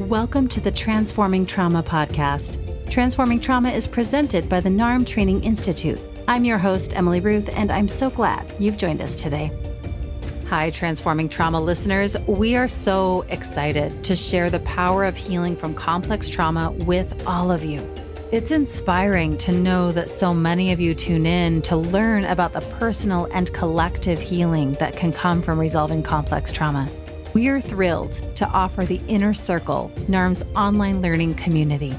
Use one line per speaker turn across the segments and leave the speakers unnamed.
Welcome to the Transforming Trauma podcast. Transforming Trauma is presented by the NARM Training Institute. I'm your host, Emily Ruth, and I'm so glad you've joined us today. Hi, Transforming Trauma listeners. We are so excited to share the power of healing from complex trauma with all of you. It's inspiring to know that so many of you tune in to learn about the personal and collective healing that can come from resolving complex trauma. We are thrilled to offer the Inner Circle, NARM's online learning community.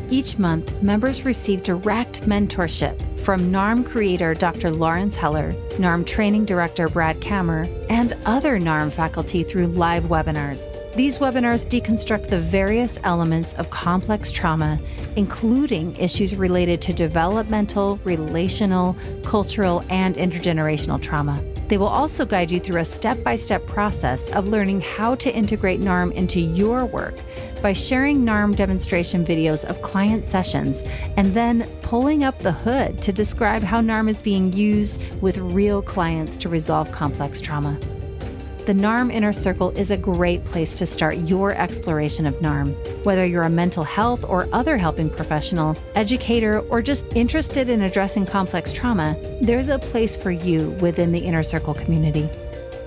Each month, members receive direct mentorship from NARM creator Dr. Lawrence Heller, NARM training director Brad Kammer, and other NARM faculty through live webinars. These webinars deconstruct the various elements of complex trauma, including issues related to developmental, relational, cultural, and intergenerational trauma. They will also guide you through a step-by-step process of learning how to integrate NARM into your work by sharing NARM demonstration videos of client sessions and then pulling up the hood to describe how NARM is being used with real clients to resolve complex trauma. The NARM Inner Circle is a great place to start your exploration of NARM. Whether you're a mental health or other helping professional, educator, or just interested in addressing complex trauma, there's a place for you within the Inner Circle community.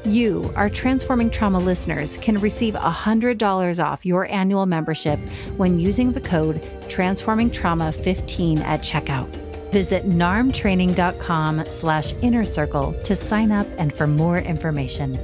You, our Transforming Trauma listeners, can receive $100 off your annual membership when using the code TransformingTrauma15 at checkout. Visit narmtraining.com/innercircle to sign up and for more information.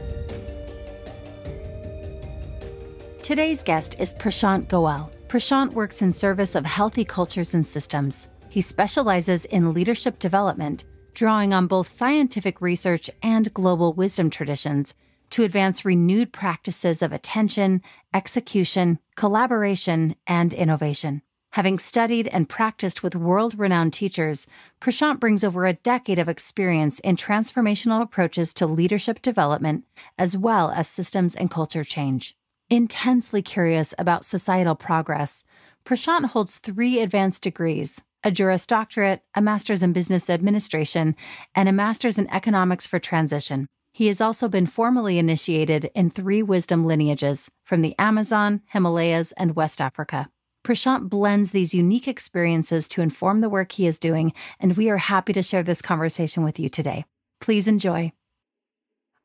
Today's guest is Prashant Goel. Prashant works in service of healthy cultures and systems. He specializes in leadership development, drawing on both scientific research and global wisdom traditions to advance renewed practices of attention, execution, collaboration, and innovation. Having studied and practiced with world-renowned teachers, Prashant brings over a decade of experience in transformational approaches to leadership development, as well as systems and culture change. Intensely curious about societal progress, Prashant holds 3 advanced degrees: a Juris Doctorate, a Master's in Business Administration, and a Master's in Economics for Transition. He has also been formally initiated in 3 wisdom lineages from the Amazon, Himalayas, and West Africa. Prashant blends these unique experiences to inform the work he is doing, and we are happy to share this conversation with you today. Please enjoy.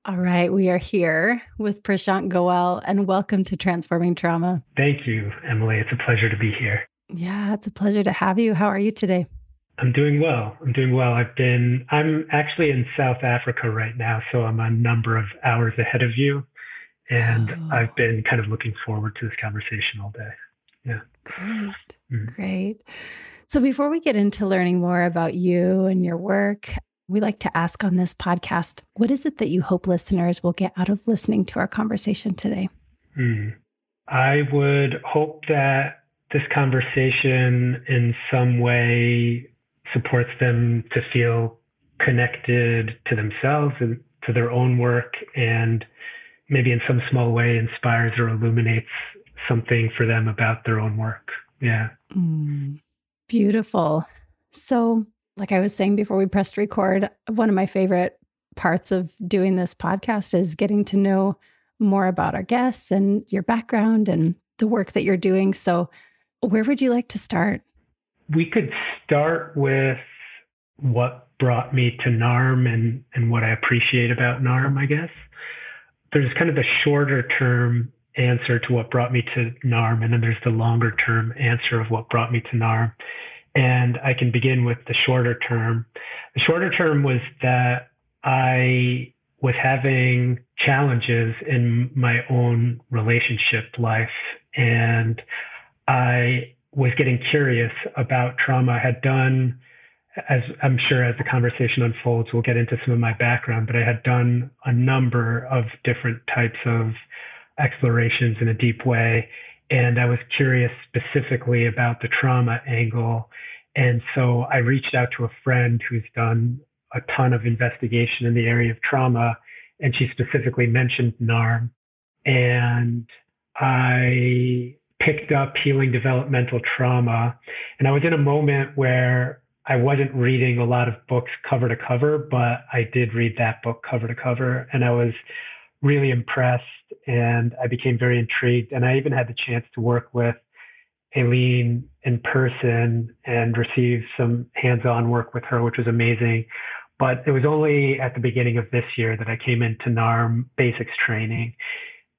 All right, we are here with Prashant Goel, and welcome to Transforming Trauma.
Thank you, Emily. It's a pleasure to be here.
Yeah, it's a pleasure to have you. How are you today?
I'm doing well. I'm actually in South Africa right now, so I'm a number of hours ahead of you. And I've been kind of looking forward to this conversation all day. Yeah.
Great. So before we get into learning more about you and your work, we like to ask on this podcast, what is it that you hope listeners will get out of listening to our conversation today?
I would hope that this conversation in some way supports them to feel connected to themselves and to their own work, and maybe in some small way inspires or illuminates something for them about their own work. Yeah.
Beautiful. So, like I was saying before we pressed record, one of my favorite parts of doing this podcast is getting to know more about our guests and your background and the work that you're doing. So where would you like to start?
We could start with what brought me to NARM and what I appreciate about NARM, I guess. There's kind of the shorter term answer to what brought me to NARM, and then there's the longer term answer of what brought me to NARM. And I can begin with the shorter term. The shorter term was that I was having challenges in my own relationship life, and I was getting curious about trauma. I had done, as I'm sure as the conversation unfolds, we'll get into some of my background, but I had done a number of different types of explorations in a deep way. And I was curious specifically about the trauma angle. And so I reached out to a friend who's done a ton of investigation in the area of trauma, and she specifically mentioned NARM. And I picked up Healing Developmental Trauma. And I was in a moment where I wasn't reading a lot of books cover to cover, but I did read that book cover to cover. And I was really impressed and I became very intrigued. And I even had the chance to work with Aileen in person and receive some hands-on work with her, which was amazing. But it was only at the beginning of this year that I came into NARM Basics Training.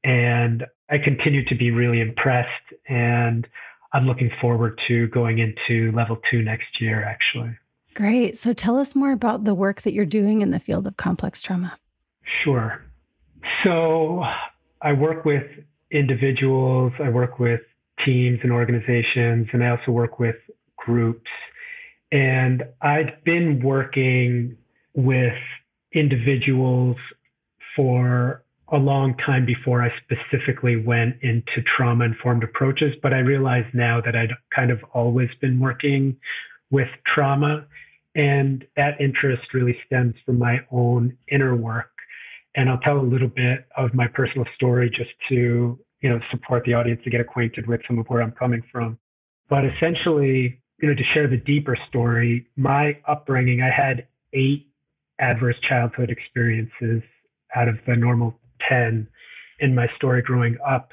And I continue to be really impressed. And I'm looking forward to going into level 2 next year, actually.
Great. So tell us more about the work that you're doing in the field of complex trauma.
Sure. So I work with individuals, I work with teams and organizations, and I also work with groups. And I'd been working with individuals for a long time before I specifically went into trauma-informed approaches, but I realize now that I'd kind of always been working with trauma, and that interest really stems from my own inner work. And I'll tell a little bit of my personal story just to, support the audience to get acquainted with some of where I'm coming from. But essentially, to share the deeper story, my upbringing, I had 8 adverse childhood experiences out of the normal 10 in my story growing up.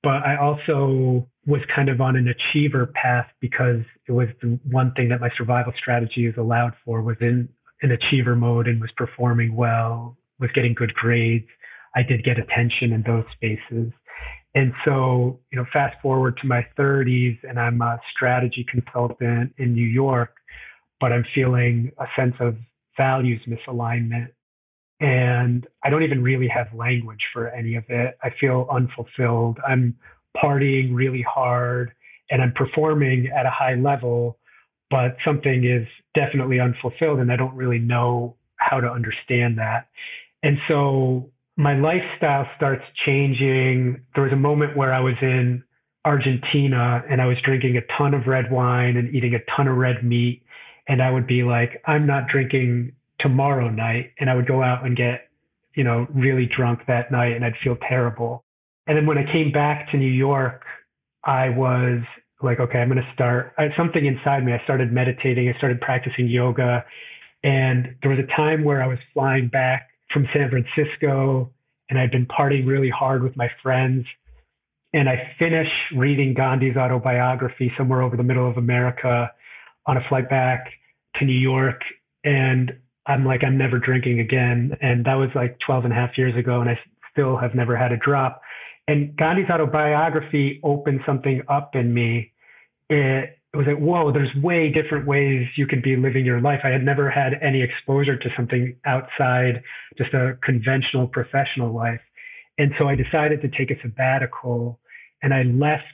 But I also was kind of on an achiever path because it was the one thing that my survival strategy is allowed for, was in an achiever mode and was performing well, was getting good grades. I did get attention in those spaces. And so, fast forward to my 30s and I'm a strategy consultant in New York, but I'm feeling a sense of values misalignment. And I don't even really have language for any of it. I feel unfulfilled. I'm partying really hard and I'm performing at a high level, but something is definitely unfulfilled and I don't really know how to understand that. And so my lifestyle starts changing. There was a moment where I was in Argentina and I was drinking a ton of red wine and eating a ton of red meat. And I would be like, I'm not drinking tomorrow night. And I would go out and get, really drunk that night and I'd feel terrible. And then when I came back to New York, I was like, okay, I'm going to start something inside me. I started meditating. I started practicing yoga. And there was a time where I was flying back from San Francisco and I'd been partying really hard with my friends. And I finished reading Gandhi's autobiography somewhere over the middle of America on a flight back to New York. And I'm like, I'm never drinking again. And that was like 12 and a half years ago. And I still have never had a drop. And Gandhi's autobiography opened something up in me. It was like, whoa, there's way different ways you could be living your life. I had never had any exposure to something outside just a conventional professional life. And so I decided to take a sabbatical and I left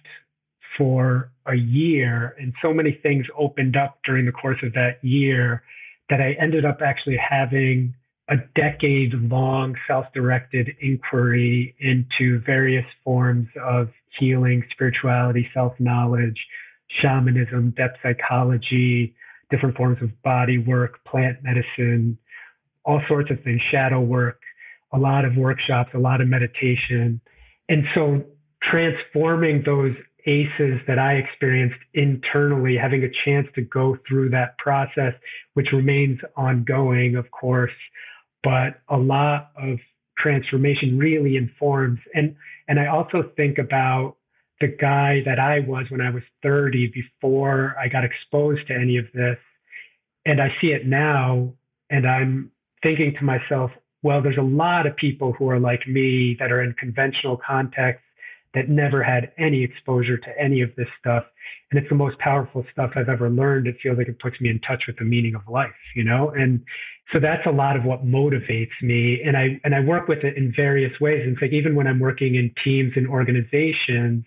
for a year. And so many things opened up during the course of that year that I ended up actually having a decade-long self-directed inquiry into various forms of healing, spirituality, self-knowledge, shamanism, depth psychology, different forms of body work, plant medicine, all sorts of things, shadow work, a lot of workshops, a lot of meditation. And so transforming those ACEs that I experienced internally, having a chance to go through that process, which remains ongoing, of course, but a lot of transformation really informs. And I also think about the guy that I was when I was 30 before I got exposed to any of this. And I see it now and I'm thinking to myself, well, there's a lot of people who are like me that are in conventional contexts that never had any exposure to any of this stuff. And it's the most powerful stuff I've ever learned. It feels like it puts me in touch with the meaning of life, And so that's a lot of what motivates me. And I work with it in various ways. In fact, even when I'm working in teams and organizations,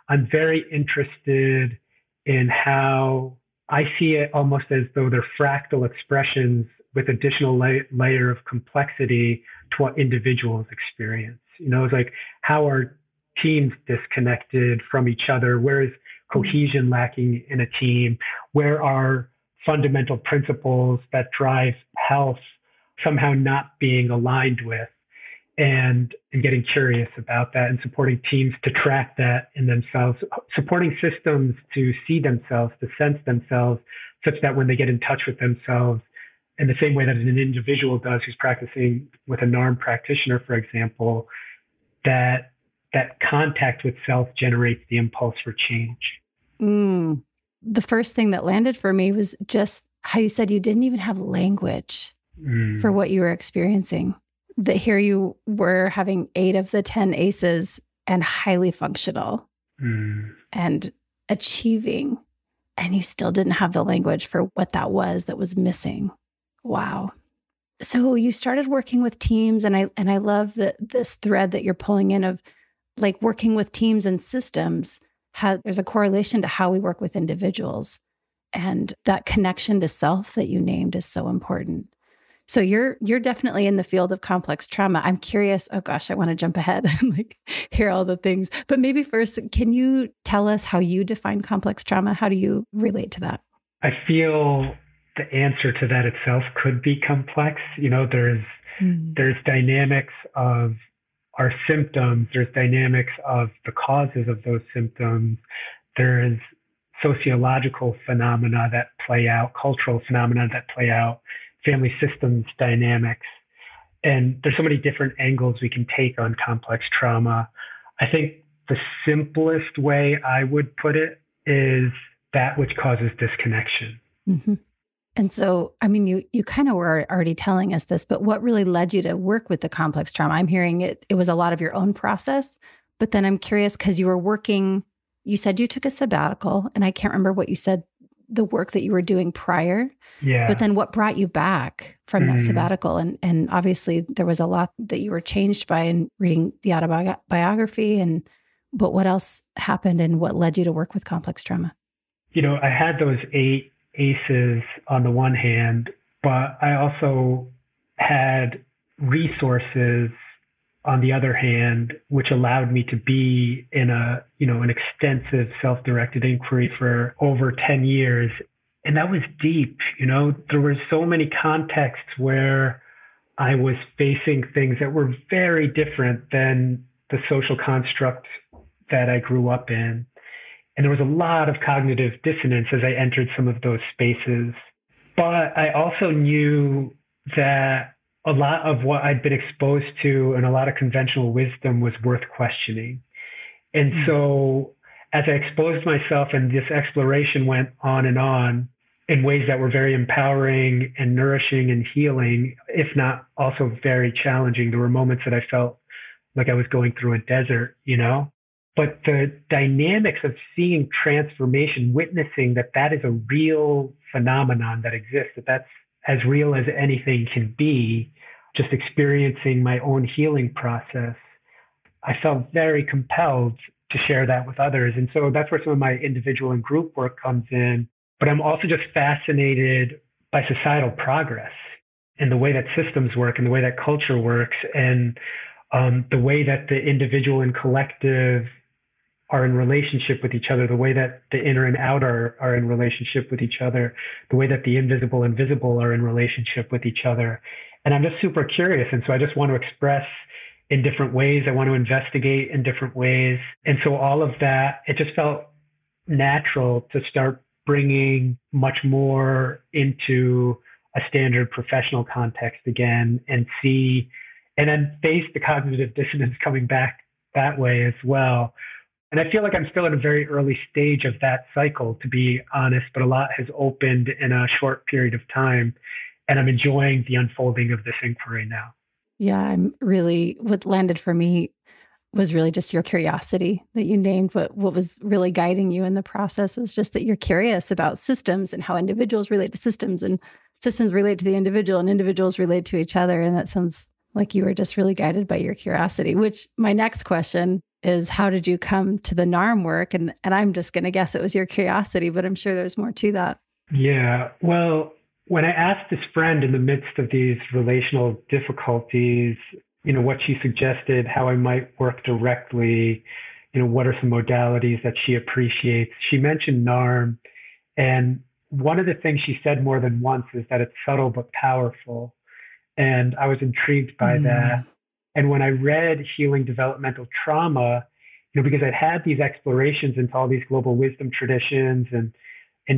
I'm very interested in how I see it almost as though they're fractal expressions with additional layer of complexity to what individuals experience. It's like, how are teams disconnected from each other? Where is cohesion lacking in a team? Where are fundamental principles that drive health somehow not being aligned with? And getting curious about that and supporting teams to track that in themselves, supporting systems to see themselves, to sense themselves, such that when they get in touch with themselves, in the same way that an individual does who's practicing with a NARM practitioner, for example, that contact with self generates the impulse for change.
The first thing that landed for me was just how you said you didn't even have language for what you were experiencing. That here you were having 8 of the 10 ACEs and highly functional and achieving, and you still didn't have the language for what that was missing. Wow. So you started working with teams, and I love that this thread that you're pulling in of like working with teams and systems. There's a correlation to how we work with individuals, and that connection to self that you named is so important. So you're definitely in the field of complex trauma. I'm curious. Oh gosh, I want to jump ahead and like hear all the things. But maybe first, can you tell us how you define complex trauma? How do you relate to that?
I feel the answer to that itself could be complex. There's dynamics of our symptoms. There's dynamics of the causes of those symptoms. There's sociological phenomena that play out, cultural phenomena that play out, family systems dynamics. And there's so many different angles we can take on complex trauma. I think the simplest way I would put it is that which causes disconnection.
Mm-hmm. And so, I mean, you kind of were already telling us this, but what really led you to work with the complex trauma? I'm hearing it was a lot of your own process, but then I'm curious because you said you took a sabbatical, and I can't remember what you said, the work that you were doing prior.
Yeah.
But then what brought you back from that sabbatical? And obviously there was a lot that you were changed by in reading the autobiography, but what else happened and what led you to work with complex trauma?
I had those 8 ACEs on the one hand, but I also had resources on the other hand, which allowed me to be in an extensive self-directed inquiry for over 10 years. And that was deep. There were so many contexts where I was facing things that were very different than the social construct that I grew up in. And there was a lot of cognitive dissonance as I entered some of those spaces. But I also knew that a lot of what I'd been exposed to and a lot of conventional wisdom was worth questioning. And so as I exposed myself and this exploration went on in ways that were very empowering and nourishing and healing, if not also very challenging, there were moments that I felt like I was going through a desert, But the dynamics of seeing transformation, witnessing that is a real phenomenon that exists, that's as real as anything can be, just experiencing my own healing process, I felt very compelled to share that with others. And so that's where some of my individual and group work comes in. But I'm also just fascinated by societal progress and the way that systems work and the way that culture works and the way that the individual and collective are in relationship with each other, the way that the inner and outer are in relationship with each other, the way that the invisible and visible are in relationship with each other. And I'm just super curious. And so I just want to express in different ways. I want to investigate in different ways. And so all of that, it just felt natural to start bringing much more into a standard professional context again and then face the cognitive dissonance coming back that way as well. And I feel like I'm still at a very early stage of that cycle, to be honest, but a lot has opened in a short period of time. And I'm enjoying the unfolding of this inquiry now.
Yeah, what landed for me was really just your curiosity that you named. What was really guiding you in the process was just that you're curious about systems and how individuals relate to systems and systems relate to the individual and individuals relate to each other. And that sounds like you were just really guided by your curiosity, which my next question is, how did you come to the NARM work? And I'm just going to guess it was your curiosity, but I'm sure there's more to that.
Yeah. Well, when I asked this friend in the midst of these relational difficulties, what she suggested, how I might work directly, what are some modalities that she appreciates, she mentioned NARM. And one of the things she said more than once is that it's subtle but powerful. And I was intrigued by that. And when I read Healing Developmental Trauma, because I'd had these explorations into all these global wisdom traditions and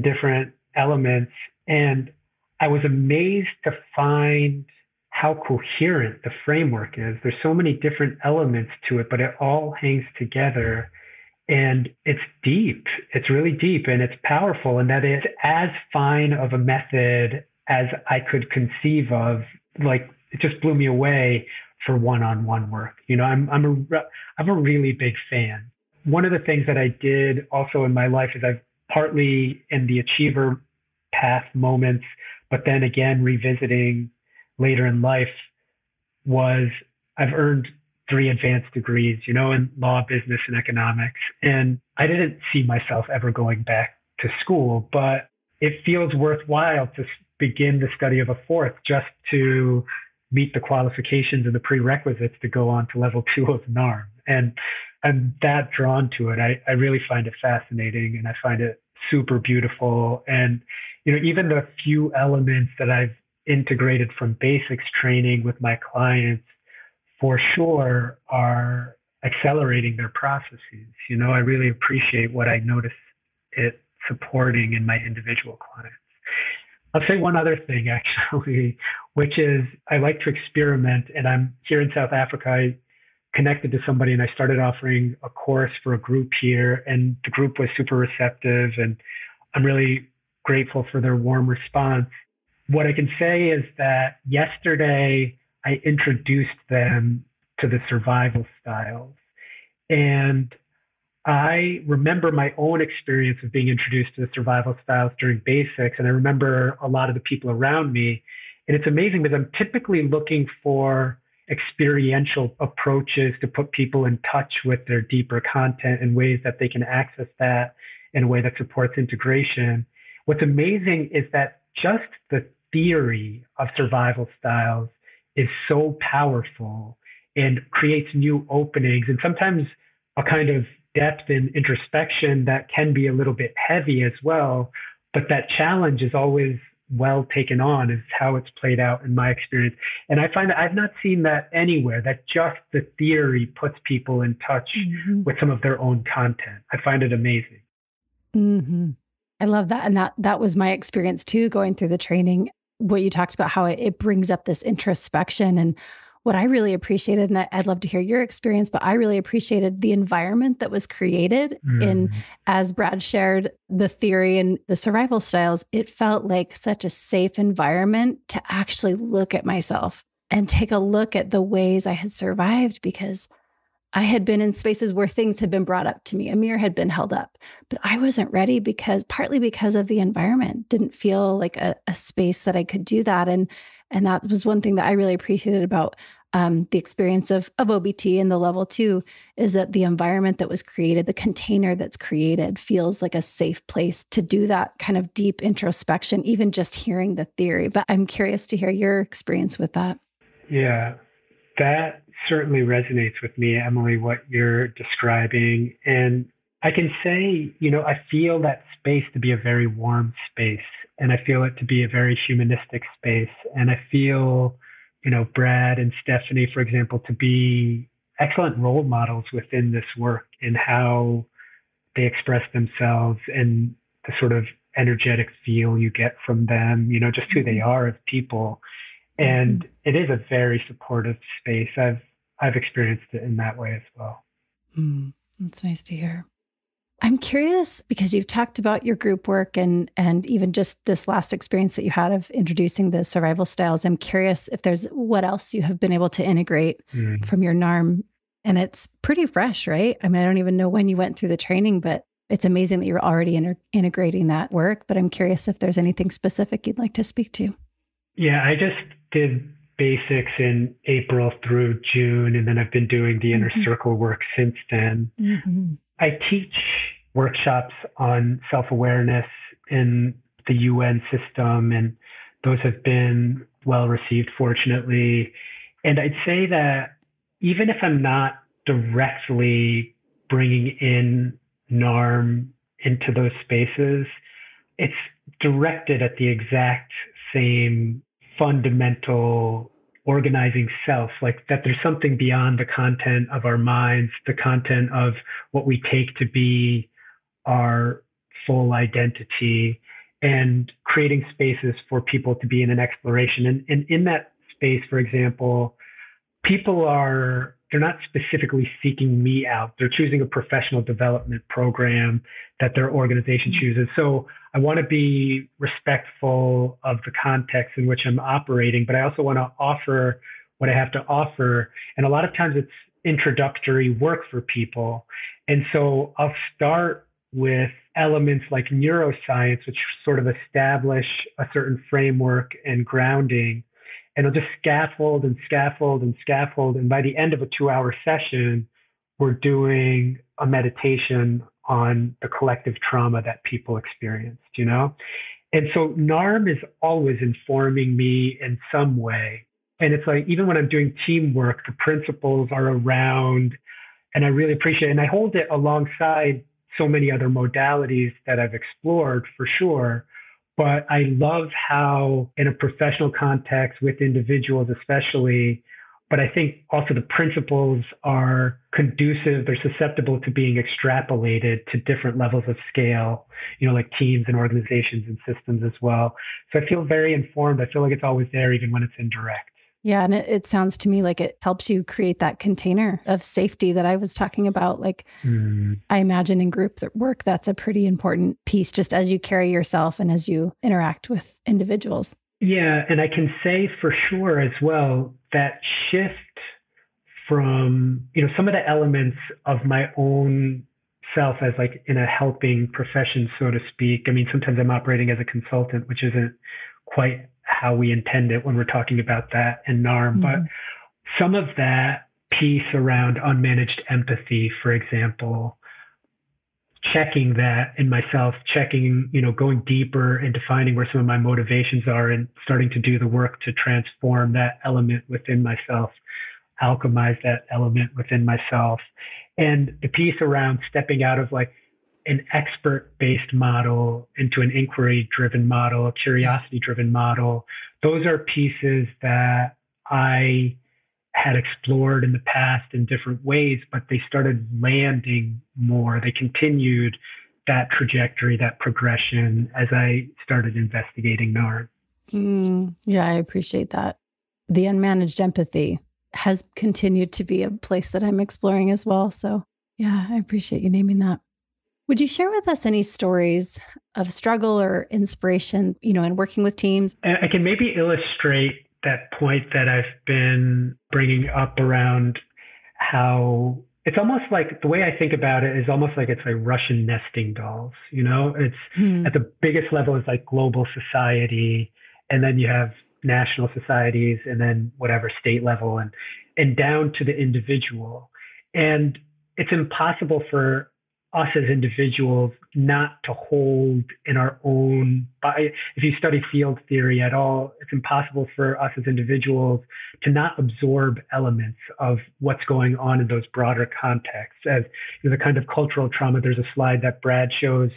different elements, and I was amazed to find how coherent the framework is. There's so many different elements to it, but it all hangs together. And it's deep. It's really deep and it's powerful. And that it's as fine of a method as I could conceive of. Like, it just blew me away for one-on-one work. I'm a really big fan. One of the things that I did also in my life is I've partly in the achiever path moments, but then again revisiting later in life, was I've earned 3 advanced degrees, in law, business, and economics. And I didn't see myself ever going back to school, but it feels worthwhile to begin the study of a 4th just to meet the qualifications and the prerequisites to go on to level 2 of NARM. And I'm that drawn to it. I really find it fascinating and I find it super beautiful. And, even the few elements that I've integrated from basics training with my clients for sure are accelerating their processes. I really appreciate what I notice it supporting in my individual clients. I'll say one other thing actually, which is I like to experiment, and I'm here in South Africa. I connected to somebody and I started offering a course for a group here, and the group was super receptive, and I'm really grateful for their warm response. What I can say is that yesterday I introduced them to the survival styles. And I remember my own experience of being introduced to the survival styles during basics. And I remember a lot of the people around me. And it's amazing because I'm typically looking for experiential approaches to put people in touch with their deeper content and ways that they can access that in a way that supports integration. What's amazing is that just the theory of survival styles is so powerful and creates new openings and sometimes a kind of depth and introspection that can be a little bit heavy as well. But that challenge is always well taken on, is how it's played out in my experience. And I find that I've not seen that anywhere, that just the theory puts people in touch with some of their own content. I find it amazing.
Mm-hmm. I love that. And that was my experience too, going through the training. What you talked about, how it brings up this introspection. And what I really appreciated, and I'd love to hear your experience, but I really appreciated the environment that was created in, as Brad shared the theory and the survival styles, it felt like such a safe environment to actually look at myself and take a look at the ways I had survived, because I had been in spaces where things had been brought up to me. A mirror had been held up, but I wasn't ready partly because of the environment. Didn't feel like a space that I could do that. And that was one thing that I really appreciated about the experience of OBT and the level 2, is that the environment that was created, the container that's created, feels like a safe place to do that kind of deep introspection, even just hearing the theory. But I'm curious to hear your experience with that.
Yeah, that certainly resonates with me, Emily, what you're describing. And I can say, I feel that space to be a very warm space, and I feel it to be a very humanistic space. And I feel, Brad and Stephanie, for example, to be excellent role models within this work and how they express themselves and the sort of energetic feel you get from them, just who they are as people. And it is a very supportive space. I've experienced it in that way as well.
That's nice to hear. I'm curious, because you've talked about your group work and even just this last experience that you had of introducing the survival styles. I'm curious if there's what else you have been able to integrate from your NARM. And it's pretty fresh, right? I mean, I don't even know when you went through the training, but it's amazing that you're already integrating that work. But I'm curious if there's anything specific you'd like to speak to.
Yeah, I just did basics in April through June, and then I've been doing the inner circle work since then. I teach workshops on self-awareness in the UN system, and those have been well received, fortunately. And I'd say that even if I'm not directly bringing in NARM into those spaces, it's directed at the exact same fundamental organizing self, like that there's something beyond the content of our minds, the content of what we take to be our full identity. and creating spaces for people to be in an exploration. And in that space, for example, they're not specifically seeking me out. They're choosing a professional development program that their organization chooses. So I want to be respectful of the context in which I'm operating, but I also want to offer what I have to offer. And a lot of times it's introductory work for people. And so I'll start with elements like neuroscience, which sort of establish a certain framework and grounding. And I'll just scaffold and scaffold and scaffold. And by the end of a 2-hour session, we're doing a meditation on the collective trauma that people experienced, you know? And so NARM is always informing me in some way. And it's like, even when I'm doing teamwork, the principles are around, and I really appreciate it. And I hold it alongside so many other modalities that I've explored for sure. But I love how, in a professional context with individuals especially, but I think also the principles are conducive, they're susceptible to being extrapolated to different levels of scale, you know, like teams and organizations and systems as well. So I feel very informed. I feel like it's always there, even when it's indirect.
Yeah. And it sounds to me like it helps you create that container of safety that I was talking about. Like, I imagine in group work, that's a pretty important piece, just as you carry yourself and as you interact with individuals.
Yeah. And I can say for sure as well, that shift from, you know, some of the elements of my own self as like in a helping profession, so to speak. I mean, sometimes I'm operating as a consultant, which isn't quite how we intend it when we're talking about that in NARM. But some of that piece around unmanaged empathy, for example, checking that in myself, checking, you know, going deeper and defining where some of my motivations are and starting to do the work to transform that element within myself, alchemize that element within myself. And the piece around stepping out of like an expert-based model into an inquiry-driven model, a curiosity-driven model. Those are pieces that I had explored in the past in different ways, but they started landing more. They continued that trajectory, that progression as I started investigating NARM.
Yeah, I appreciate that. The unmanaged empathy has continued to be a place that I'm exploring as well. So yeah, I appreciate you naming that. Would you share with us any stories of struggle or inspiration, you know, in working with teams?
I can maybe illustrate that point that I've been bringing up around how it's almost like the way I think about it is almost like it's like Russian nesting dolls, you know, it's at the biggest level is like global society. And then you have national societies and then whatever state level and down to the individual. And it's impossible for us as individuals not to hold in our own body. If you study field theory at all, it's impossible for us as individuals to not absorb elements of what's going on in those broader contexts. As you know, the kind of cultural trauma, there's a slide that Brad shows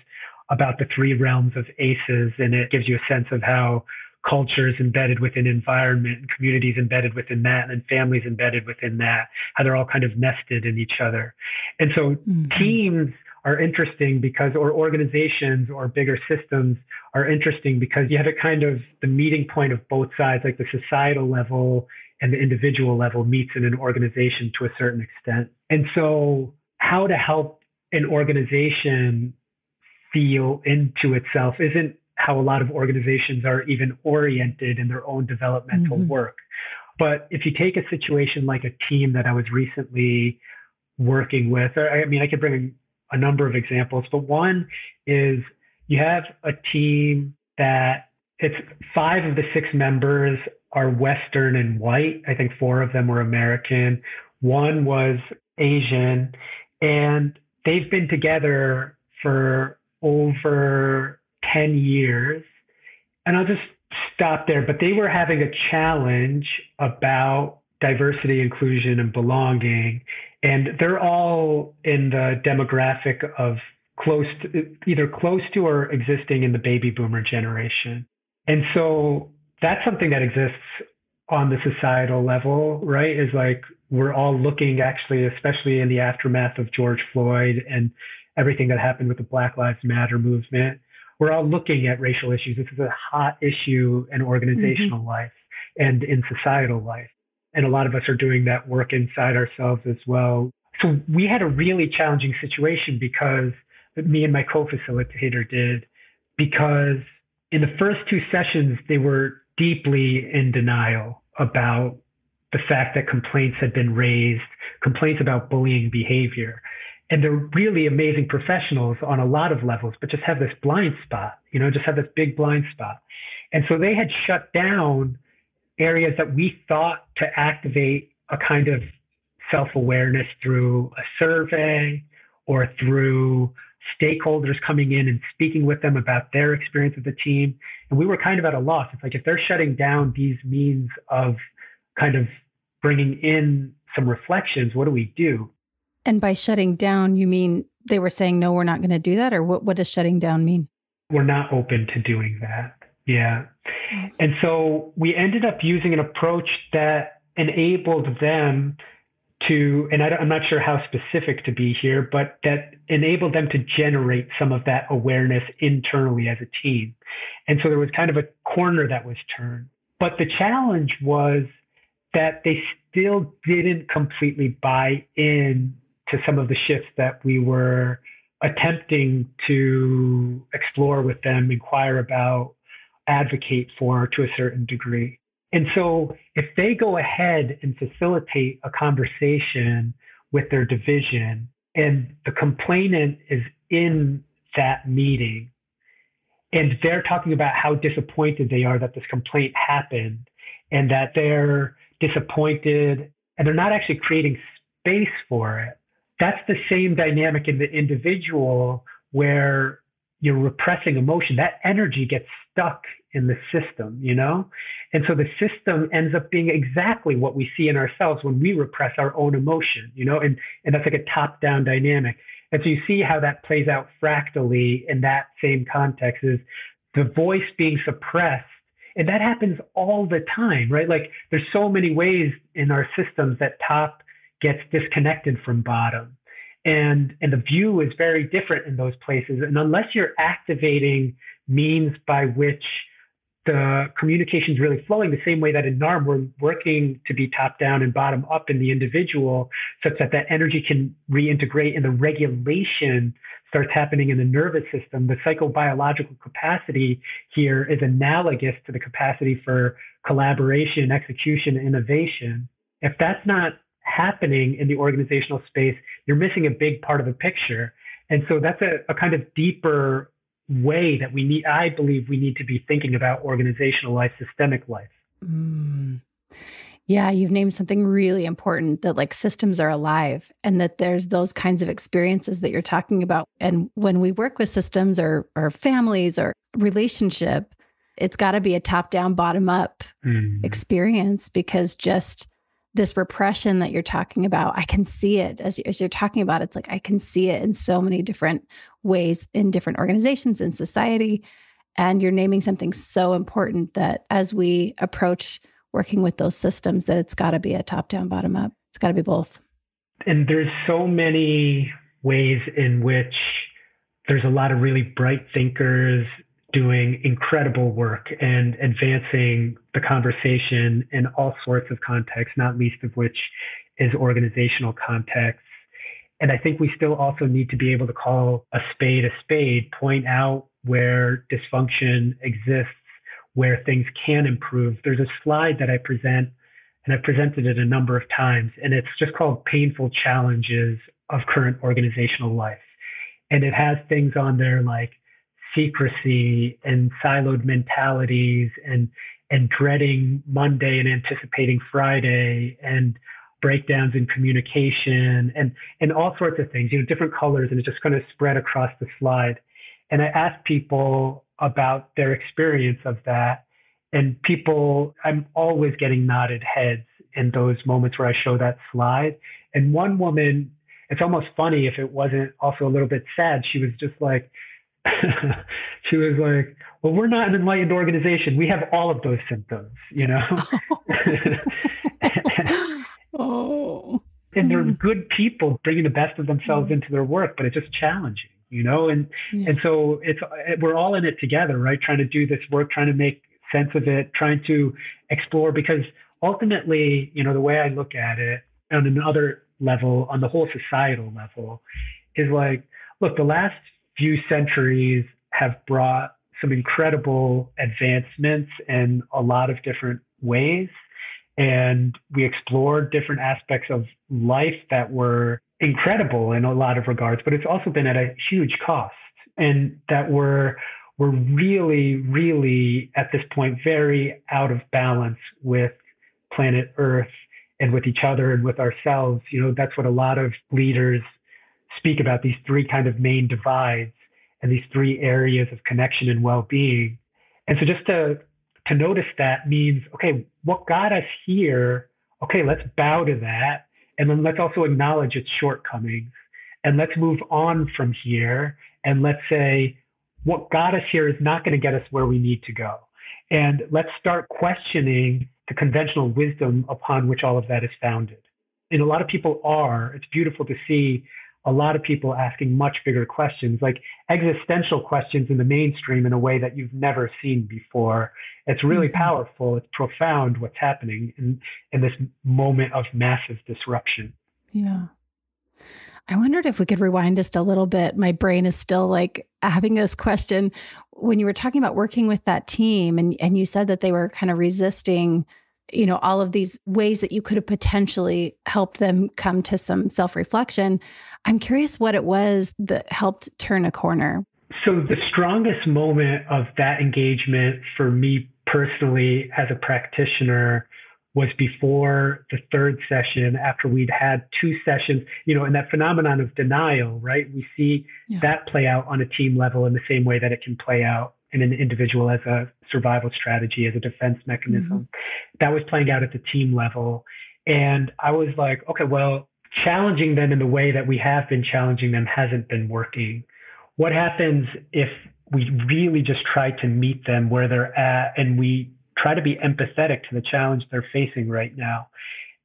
about the 3 realms of ACEs, and it gives you a sense of how culture is embedded within environment and communities embedded within that and families embedded within that, how they're all kind of nested in each other. And so teams are interesting because, or organizations or bigger systems are interesting because you have a kind of the meeting point of both sides, like the societal level and the individual level meets in an organization to a certain extent. And so how to help an organization feel into itself isn't how a lot of organizations are even oriented in their own developmental work. But if you take a situation like a team that I was recently working with, or, I mean, I could bring a number of examples, but one is you have a team that it's 5 of the 6 members are Western and white. I think 4 of them were American. 1 was Asian, and they've been together for over 10 years. And I'll just stop there, but they were having a challenge about diversity, inclusion, and belonging. And they're all in the demographic of either close to or existing in the baby boomer generation. And so that's something that exists on the societal level, right? Is like, we're all looking actually, especially in the aftermath of George Floyd and everything that happened with the Black Lives Matter movement, we're all looking at racial issues. This is a hot issue in organizational life and in societal life. And a lot of us are doing that work inside ourselves as well. So we had a really challenging situation because me and my co-facilitator did, because in the first two sessions, they were deeply in denial about the fact that complaints had been raised, complaints about bullying behavior. And they're really amazing professionals on a lot of levels, but just have this blind spot, just have this big blind spot. And so they had shut down areas that we thought to activate a kind of self-awareness through a survey or through stakeholders coming in and speaking with them about their experience with the team. And we were kind of at a loss. It's like, if they're shutting down these means of kind of bringing in some reflections, what do we do?
And by shutting down, you mean they were saying, no, we're not going to do that? Or what does shutting down mean?
We're not open to doing that. Yeah. And so we ended up using an approach that enabled them to, and I'm not sure how specific to be here, but that enabled them to generate some of that awareness internally as a team. And so there was kind of a corner that was turned. But the challenge was that they still didn't completely buy in to some of the shifts that we were attempting to explore with them, inquire about, advocate for to a certain degree. And so if they go ahead and facilitate a conversation with their division and the complainant is in that meeting and they're talking about how disappointed they are that this complaint happened and that they're disappointed and they're not actually creating space for it, that's the same dynamic in the individual where you're repressing emotion. That energy gets stuck in the system, And so the system ends up being exactly what we see in ourselves when we repress our own emotion, and that's like a top-down dynamic. And so you see how that plays out fractally in that same context, is the voice being suppressed. And that happens all the time, right? Like, there's so many ways in our systems that top gets disconnected from bottom. And the view is very different in those places. And unless you're activating means by which the communication is really flowing the same way that in NARM, we're working to be top down and bottom up in the individual, such that that energy can reintegrate and the regulation starts happening in the nervous system. The psychobiological capacity here is analogous to the capacity for collaboration, execution, and innovation. If that's not happening in the organizational space, you're missing a big part of the picture. And so that's a kind of deeper way that I believe we need to be thinking about organizational life, systemic life.
Yeah, you've named something really important, that like systems are alive and that there's those kinds of experiences that you're talking about. And when we work with systems or families or relationship, it's got to be a top-down, bottom-up experience, because just this repression that you're talking about, I can see it as you're talking about. It's like, I can see it in so many different ways in different organizations and society. And you're naming something so important, that as we approach working with those systems, that it's got to be a top-down, bottom-up. It's got to be both.
And there's so many ways in which there's a lot of really bright thinkers doing incredible work and advancing the conversation in all sorts of contexts, not least of which is organizational context. And I think we still also need to be able to call a spade, point out where dysfunction exists, where things can improve. There's a slide that I present, and I've presented it a number of times, and it's just called Painful Challenges of Current Organizational Life. And it has things on there like secrecy and siloed mentalities and dreading Monday and anticipating Friday and breakdowns in communication and all sorts of things, different colors, and it's just kind of spread across the slide. And I asked people about their experience of that, and I'm always getting nodded heads in those moments where I show that slide. And one woman, it's almost funny if it wasn't also a little bit sad. She was just like, well, we're not an enlightened organization. We have all of those symptoms,
Oh.
And they're good people bringing the best of themselves into their work, but it's just challenging. And so we're all in it together, right? Trying to do this work, trying to make sense of it, trying to explore, because ultimately, the way I look at it on another level, on the whole societal level, is like, look, the last few centuries have brought some incredible advancements in a lot of different ways. And we explored different aspects of life that were incredible in a lot of regards, but it's also been at a huge cost. And that we're really, really at this point very out of balance with planet Earth and with each other and with ourselves. That's what a lot of leaders speak about, these three kind of main divides and these three areas of connection and well-being. And so just to notice that means, okay, what got us here? Okay, let's bow to that. And then let's also acknowledge its shortcomings. And let's move on from here. And let's say, what got us here is not going to get us where we need to go. And let's start questioning the conventional wisdom upon which all of that is founded. And a lot of people are. It's beautiful to see a lot of people asking much bigger questions, like existential questions in the mainstream in a way that you've never seen before. It's really powerful. It's profound what's happening in this moment of massive disruption.
Yeah. I wondered if we could rewind just a little bit. My brain is still like having this question. When you were talking about working with that team and you said that they were kind of resisting, all of these ways that you could have potentially helped them come to some self-reflection. I'm curious what it was that helped turn a corner.
So the strongest moment of that engagement for me personally as a practitioner was before the third session, after we'd had two sessions, and that phenomenon of denial, right? We see that play out on a team level in the same way that it can play out in an individual as a survival strategy, as a defense mechanism. That was playing out at the team level. And I was like, okay, well, challenging them in the way that we have been challenging them hasn't been working. What happens if we really just try to meet them where they're at and we try to be empathetic to the challenge they're facing right now?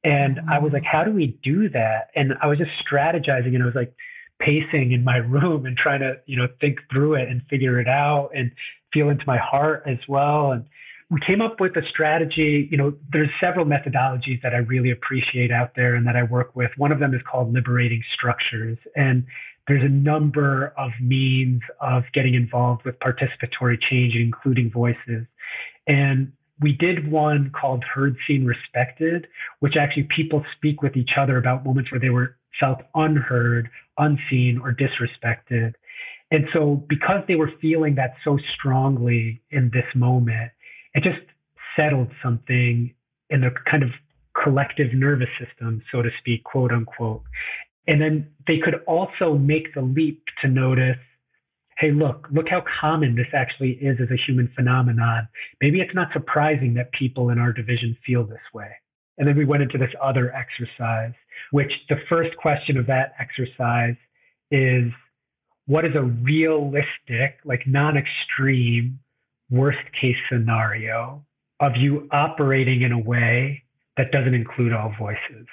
And I was like, how do we do that? And I was just strategizing, and I was like pacing in my room and trying to, think through it and figure it out and feel into my heart as well. And we came up with a strategy. There's several methodologies that I really appreciate out there and that I work with. One of them is called liberating structures. And there's a number of means of getting involved with participatory change, including voices. And we did one called Heard, Seen, Respected, which actually people speak with each other about moments where they felt unheard, unseen, or disrespected. And so because they were feeling that so strongly in this moment, it just settled something in the kind of collective nervous system, so to speak, quote unquote. And then they could also make the leap to notice, hey, look how common this actually is as a human phenomenon. Maybe it's not surprising that people in our division feel this way. And then we went into this other exercise, which the first question of that exercise is, what is a realistic, like non-extreme, worst case scenario of you operating in a way that doesn't include all voices?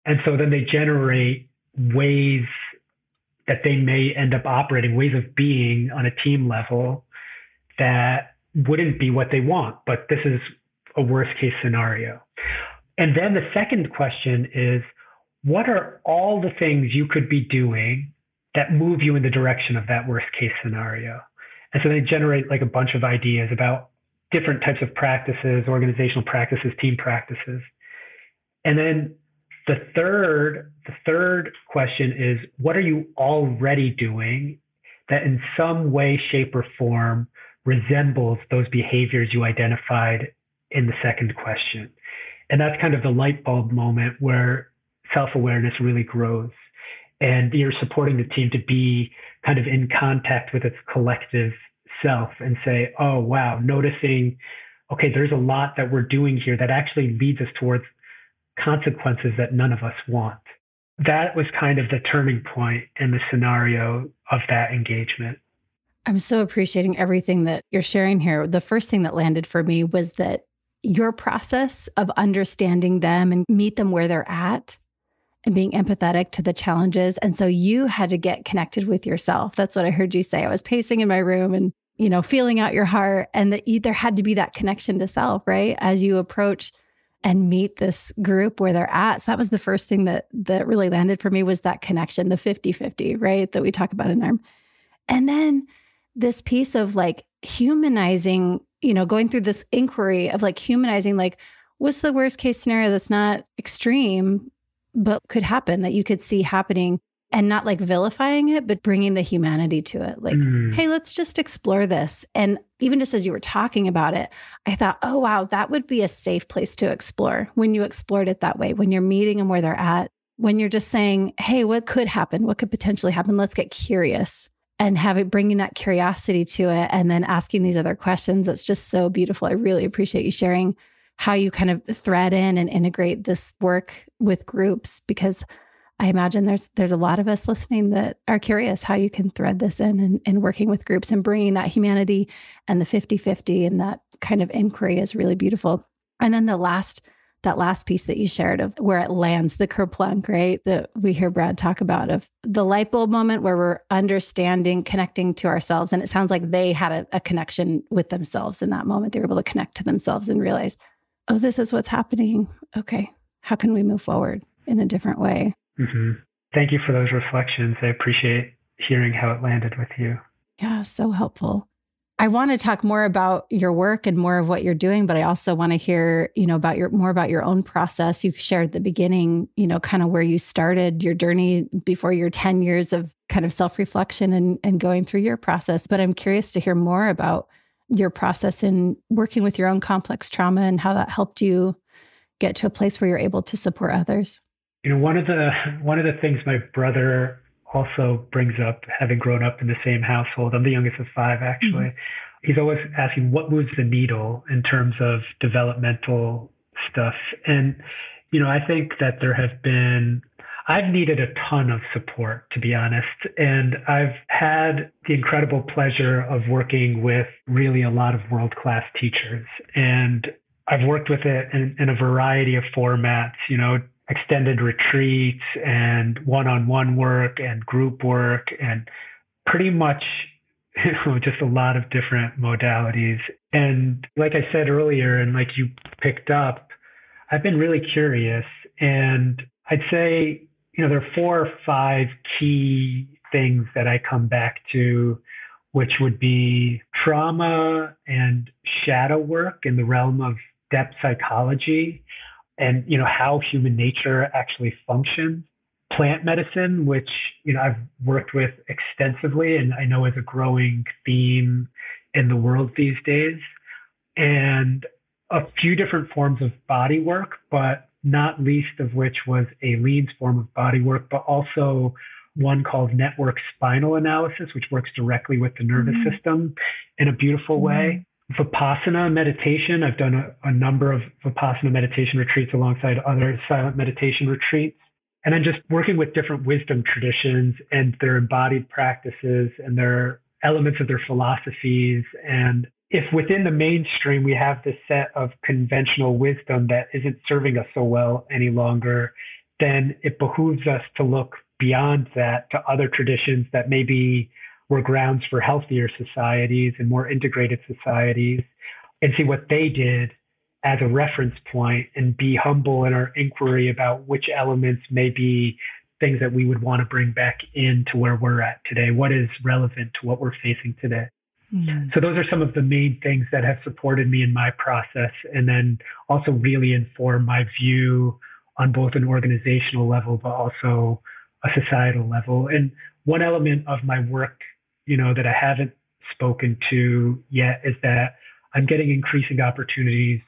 And so then they generate ways that they may end up operating, ways of being on a team level that wouldn't be what they want, but this is a worst case scenario. And then the second question is, what are all the things you could be doing that move you in the direction of that worst case scenario? And so they generate like a bunch of ideas about different types of practices, organizational practices, team practices. And then the third question is, what are you already doing that in some way, shape, or form resembles those behaviors you identified in the second question? And that's kind of the light bulb moment where self-awareness really grows. And you're supporting the team to be kind of in contact with its collective self and say, oh, wow, noticing, okay, there's a lot that we're doing here that actually leads us towards consequences that none of us want. That was kind of the turning point in the scenario of that engagement.
I'm so appreciating everything that you're sharing here. The first thing that landed for me was that your process of understanding them and meet them where they're at and being empathetic to the challenges. And so you had to get connected with yourself. That's what I heard you say. I was pacing in my room and, feeling out your heart, and that there had to be that connection to self, right? As you approach and meet this group where they're at. So that was the first thing that really landed for me, was that connection, the 50-50, right? That we talk about in NARM. And then this piece of like humanizing, going through this inquiry of like humanizing, like, what's the worst case scenario that's not extreme, but could happen, that you could see happening, and not like vilifying it, but bringing the humanity to it. Like, hey, let's just explore this. And even just as you were talking about it, I thought, oh, wow, that would be a safe place to explore when you explored it that way, when you're meeting them where they're at, when you're just saying, hey, what could happen? What could potentially happen? Let's get curious, and bringing that curiosity to it, and then asking these other questions. That's just so beautiful. I really appreciate you sharing how you kind of thread in and integrate this work with groups, because I imagine there's a lot of us listening that are curious how you can thread this in and working with groups and bringing that humanity and the 50-50 and that kind of inquiry is really beautiful. And then that last piece that you shared of where it lands, the kerplunk, right? That we hear Brad talk about, of the light bulb moment where we're understanding, connecting to ourselves. And it sounds like they had a connection with themselves in that moment. They were able to connect to themselves and realize, oh, this is what's happening. Okay, how can we move forward in a different way?
Mm-hmm. Thank you for those reflections. I appreciate hearing how it landed with you.
Yeah, so helpful. I want to talk more about your work and more of what you're doing, but I also want to hear, more about your own process. You shared at the beginning, kind of where you started your journey before your 10 years of kind of self-reflection and going through your process. But I'm curious to hear more about your process in working with your own complex trauma and how that helped you get to a place where you're able to support others.
One of the things my brother also brings up, having grown up in the same household, I'm the youngest of 5, actually. Mm-hmm. He's always asking what moves the needle in terms of developmental stuff. And, I think that I've needed a ton of support, to be honest. And I've had the incredible pleasure of working with really a lot of world-class teachers. And I've worked with it in a variety of formats, extended retreats and one-on-one work and group work, and pretty much just a lot of different modalities. And like I said earlier, and like you picked up, I've been really curious. And I'd say, there are 4 or 5 key things that I come back to, which would be trauma and shadow work in the realm of depth psychology, and how human nature actually functions. Plant medicine, which I've worked with extensively and I know is a growing theme in the world these days, and a few different forms of body work, but not least of which was Aileen's form of body work, but also one called network spinal analysis, which works directly with the nervous system in a beautiful way. Vipassana meditation. I've done a number of Vipassana meditation retreats alongside other silent meditation retreats. And I'm just working with different wisdom traditions and their embodied practices and their elements of their philosophies. And if within the mainstream we have this set of conventional wisdom that isn't serving us so well any longer, then it behooves us to look beyond that to other traditions that maybe were grounds for healthier societies and more integrated societies, and see what they did as a reference point, and be humble in our inquiry about which elements may be things that we would want to bring back into where we're at today. What is relevant to what we're facing today? Mm-hmm. So those are some of the main things that have supported me in my process, and then also really inform my view on both an organizational level, but also a societal level. And one element of my work, that I haven't spoken to yet is that I'm getting increasing opportunities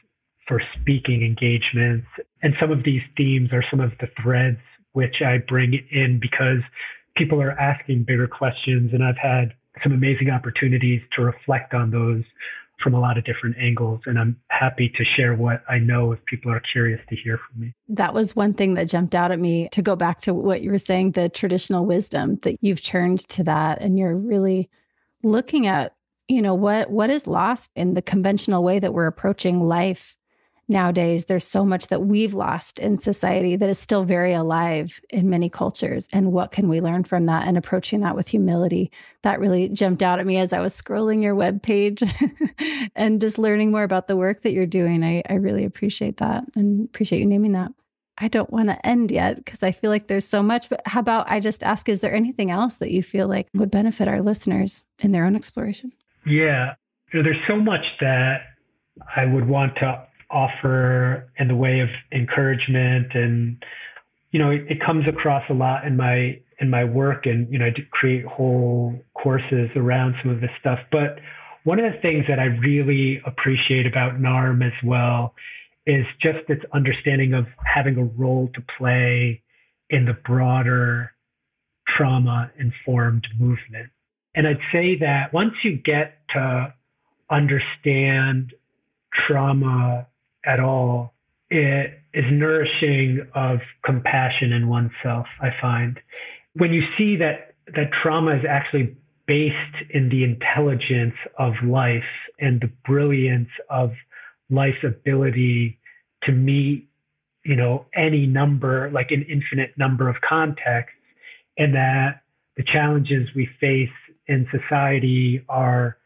for speaking engagements. And some of these themes are some of the threads which I bring in because people are asking bigger questions. And I've had some amazing opportunities to reflect on those from a lot of different angles. And I'm happy to share what I know if people are curious to hear from me. That
was one thing that jumped out at me, to go back to what you were saying, the traditional wisdom, that you've turned to that. And you're really looking at, what is lost in the conventional way that we're approaching life nowadays there's so much that we've lost in society that is still very alive in many cultures. And what can we learn from that, and approaching that with humility? That really jumped out at me as I was scrolling your webpage and just learning more about the work that you're doing. I really appreciate that and appreciate you naming that. I don't want to end yet because I feel like there's so much, but how about I just ask, is there anything else that you feel like would benefit our listeners in their own exploration?
Yeah, there's so much that I would want to offer in the way of encouragement, and it comes across a lot in my work, and I do create whole courses around some of this stuff. But one of the things that I really appreciate about NARM as well is just its understanding of having a role to play in the broader trauma-informed movement. And I'd say that once you get to understand trauma at all, it is nourishing of compassion in oneself, I find. When you see that trauma is actually based in the intelligence of life and the brilliance of life's ability to meet, any number, like an infinite number of contexts, and that the challenges we face in society are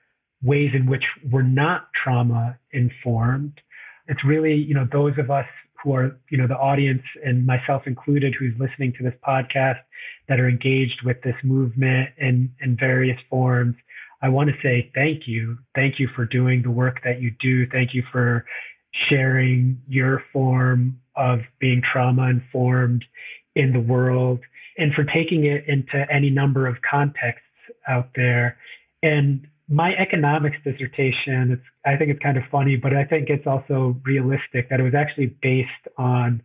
ways in which we're not trauma informed. It's really, those of us who are, the audience, and myself included, who's listening to this podcast, that are engaged with this movement in various forms. I want to say thank you. Thank you for doing the work that you do. Thank you for sharing your form of being trauma informed in the world, and for taking it into any number of contexts out there. And my economics dissertation, I think it's kind of funny, but I think it's also realistic that it was actually based on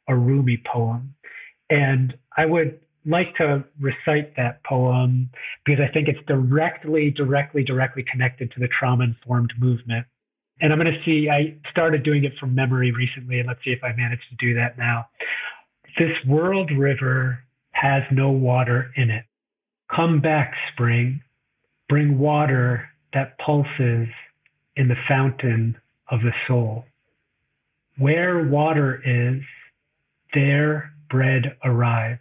a Rumi poem. And I would like to recite that poem because I think it's directly connected to the trauma-informed movement. And I'm going to see, I started doing it from memory recently, and let's see if I manage to do that now. This world river has no water in it. Come back, spring. Bring water that pulses in the fountain of the soul. Where water is, there bread arrives,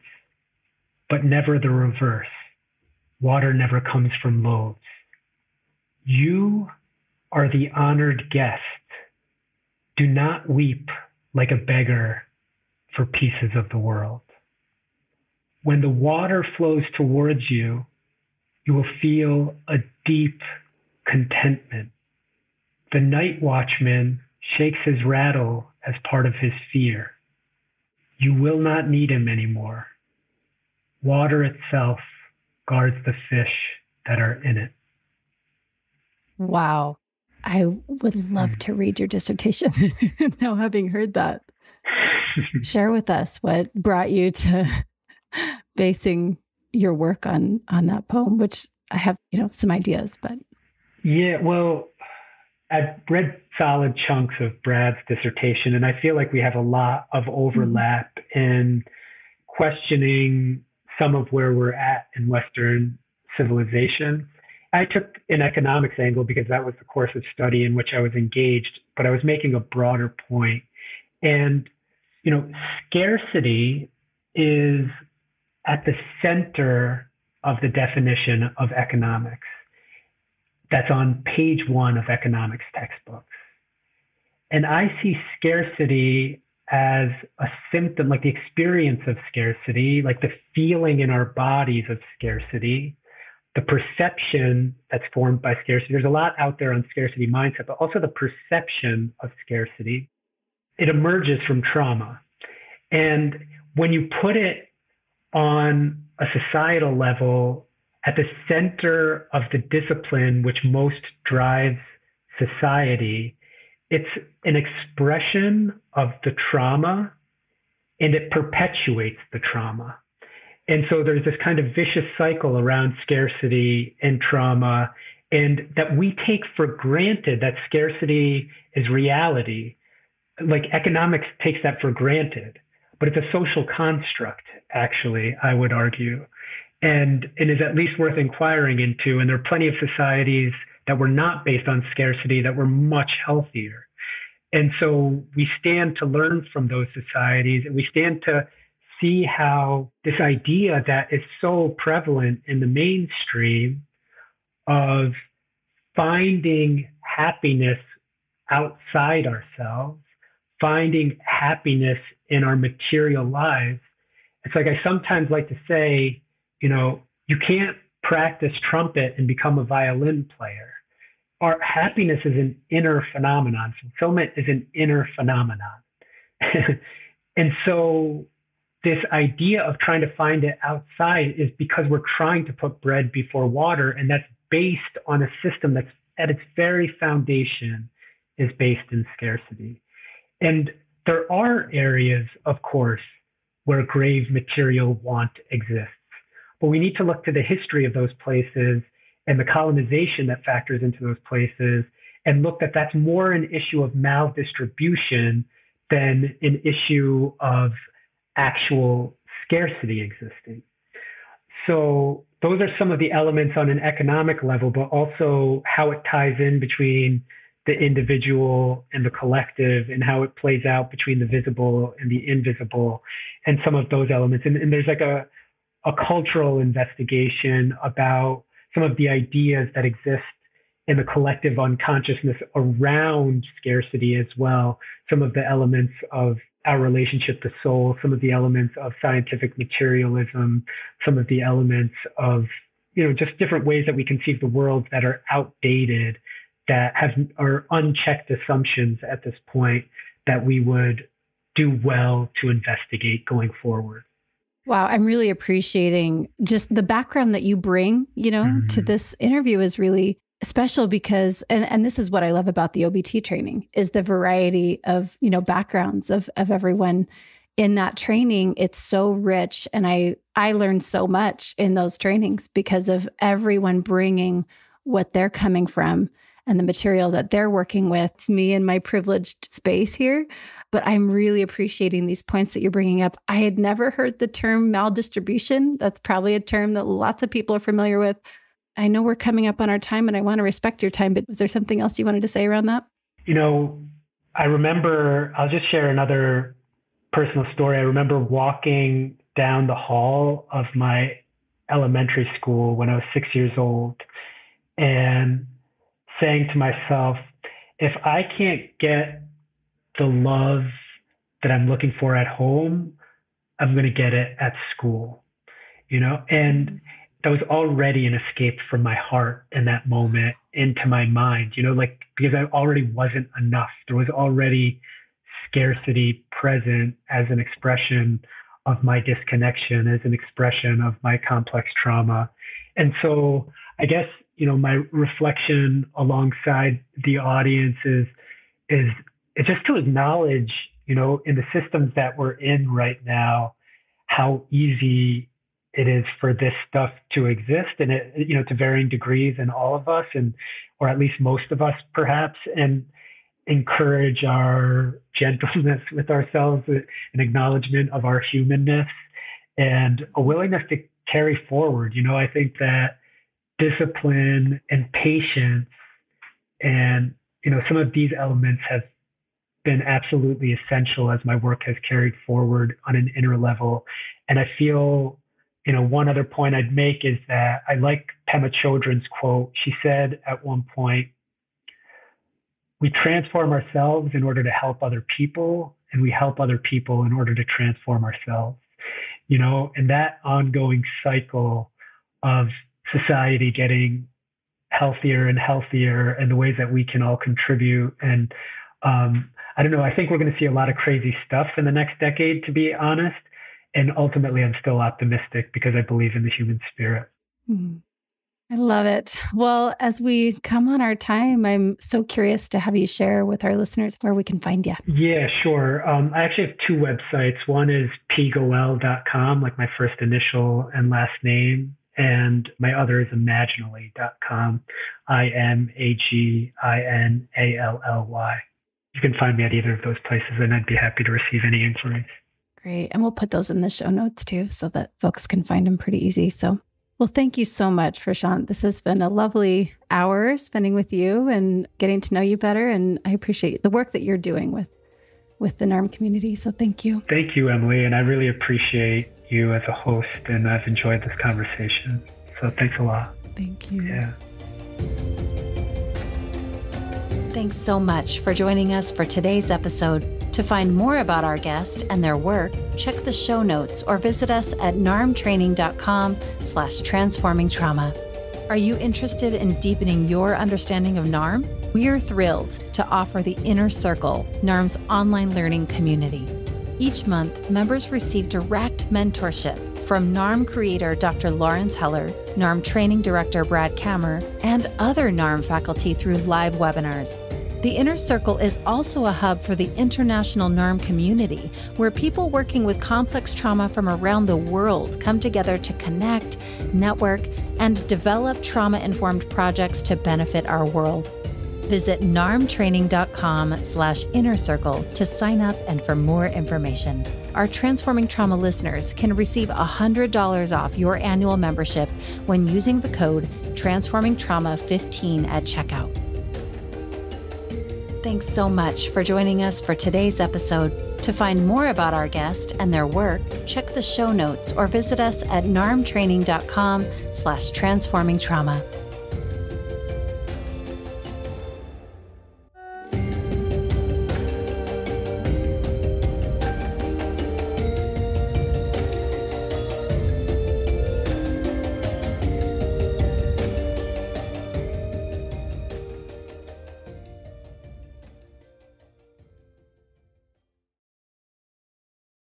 but never the reverse. Water never comes from loaves. You are the honored guest. Do not weep like a beggar for pieces of the world. When the water flows towards you, you will feel a deep contentment. The night watchman shakes his rattle as part of his fear. You will not need him anymore. Water itself guards the fish that are in it.
Wow. I would love to read your dissertation now, having heard that. Share with us what brought you to basing your work on that poem, which I have, some ideas, but.
Yeah, well, I've read solid chunks of Brad's dissertation, and I feel like we have a lot of overlap in questioning some of where we're at in Western civilization. I took an economics angle because that was the course of study in which I was engaged, but I was making a broader point. And, scarcity is at the center of the definition of economics. That's on page 1 of economics textbooks. And I see scarcity as a symptom, like the experience of scarcity, like the feeling in our bodies of scarcity, the perception that's formed by scarcity. There's a lot out there on scarcity mindset, but also the perception of scarcity. It emerges from trauma. And when you put it on a societal level, at the center of the discipline which most drives society, it's an expression of the trauma, and it perpetuates the trauma. And so there's this kind of vicious cycle around scarcity and trauma, and that we take for granted that scarcity is reality. Like economics takes that for granted, but it's a social construct, actually, I would argue, and is at least worth inquiring into. And there are plenty of societies that were not based on scarcity that were much healthier. And so we stand to learn from those societies, and we stand to see how this idea that is so prevalent in the mainstream of finding happiness outside ourselves, finding happiness in our material lives. It's like I sometimes like to say, you can't practice trumpet and become a violin player. Our happiness is an inner phenomenon. Fulfillment is an inner phenomenon. And so this idea of trying to find it outside is because we're trying to put bread before water, and that's based on a system that's at its very foundation is based in scarcity. And there are areas, of course, where grave material want exists. But we need to look to the history of those places and the colonization that factors into those places and look that that's more an issue of maldistribution than an issue of actual scarcity existing. So those are some of the elements on an economic level, but also how it ties in between the individual and the collective, and how it plays out between the visible and the invisible, and some of those elements. And there's like a cultural investigation about some of the ideas that exist in the collective unconsciousness around scarcity as well. Some of the elements of our relationship to soul, some of the elements of scientific materialism, some of the elements of, just different ways that we conceive the world that are outdated, that are unchecked assumptions at this point that we would do well to investigate going forward.
Wow, I'm really appreciating just the background that you bring, to this interview is really special because, and this is what I love about the OBT training, is the variety of, backgrounds of everyone in that training. It's so rich. And I learned so much in those trainings because of everyone bringing what they're coming from and the material that they're working with. It's me in my privileged space here. But I'm really appreciating these points that you're bringing up. I had never heard the term maldistribution. That's probably a term that lots of people are familiar with. I know we're coming up on our time and I want to respect your time, but was there something else you wanted to say around that?
I remember, I'll just share another personal story. I remember walking down the hall of my elementary school when I was 6 years old and saying to myself, if I can't get the love that I'm looking for at home, I'm going to get it at school, and that was already an escape from my heart in that moment into my mind, because I already wasn't enough. There was already scarcity present as an expression of my disconnection, as an expression of my complex trauma. And so I guess, my reflection alongside the audience is just to acknowledge, in the systems that we're in right now, how easy it is for this stuff to exist, and it, to varying degrees in all of us, or at least most of us, perhaps, and encourage our gentleness with ourselves, an acknowledgement of our humanness, and a willingness to carry forward. I think that discipline and patience and, some of these elements have been absolutely essential as my work has carried forward on an inner level. And I feel, one other point I'd make is that I like Pema Chodron's quote. She said at one point, we transform ourselves in order to help other people, and we help other people in order to transform ourselves. And that ongoing cycle of society getting healthier and healthier, and the ways that we can all contribute. And I don't know, I think we're going to see a lot of crazy stuff in the next decade, to be honest. And ultimately, I'm still optimistic because I believe in the human spirit.
I love it. Well, as we come on our time, I'm so curious to have you share with our listeners where we can find you.
Yeah, sure. I actually have two websites. One is pgoel.com, like my first initial and last name. And my other is imaginally.com, IMAGINALLY. You can find me at either of those places, and I'd be happy to receive any inquiries.
Great. And we'll put those in the show notes too, so that folks can find them pretty easy. So Well, thank you so much, Prashant. This has been a lovely hour spending with you and getting to know you better. And I appreciate the work that you're doing with the NARM community. So thank you.
Thank you, Emily. And I really appreciate you as a host, and I've enjoyed this conversation. So thanks a lot.
Thank you.
Yeah.
Thanks so much for joining us for today's episode. To find more about our guest and their work, check the show notes or visit us at narmtraining.com/transformingtrauma. Are you interested in deepening your understanding of NARM? We are thrilled to offer the Inner Circle, NARM's online learning community. Each month, members receive direct mentorship from NARM creator Dr. Lawrence Heller, NARM training director Brad Kammer, and other NARM faculty through live webinars. The Inner Circle is also a hub for the international NARM community, where people working with complex trauma from around the world come together to connect, network, and develop trauma-informed projects to benefit our world. Visit narmtraining.com/innercircle to sign up and for more information. Our Transforming Trauma listeners can receive $100 off your annual membership when using the code TransformingTrauma15 at checkout. Thanks so much for joining us for today's episode. To find more about our guest and their work, check the show notes or visit us at narmtraining.com/transformingtrauma.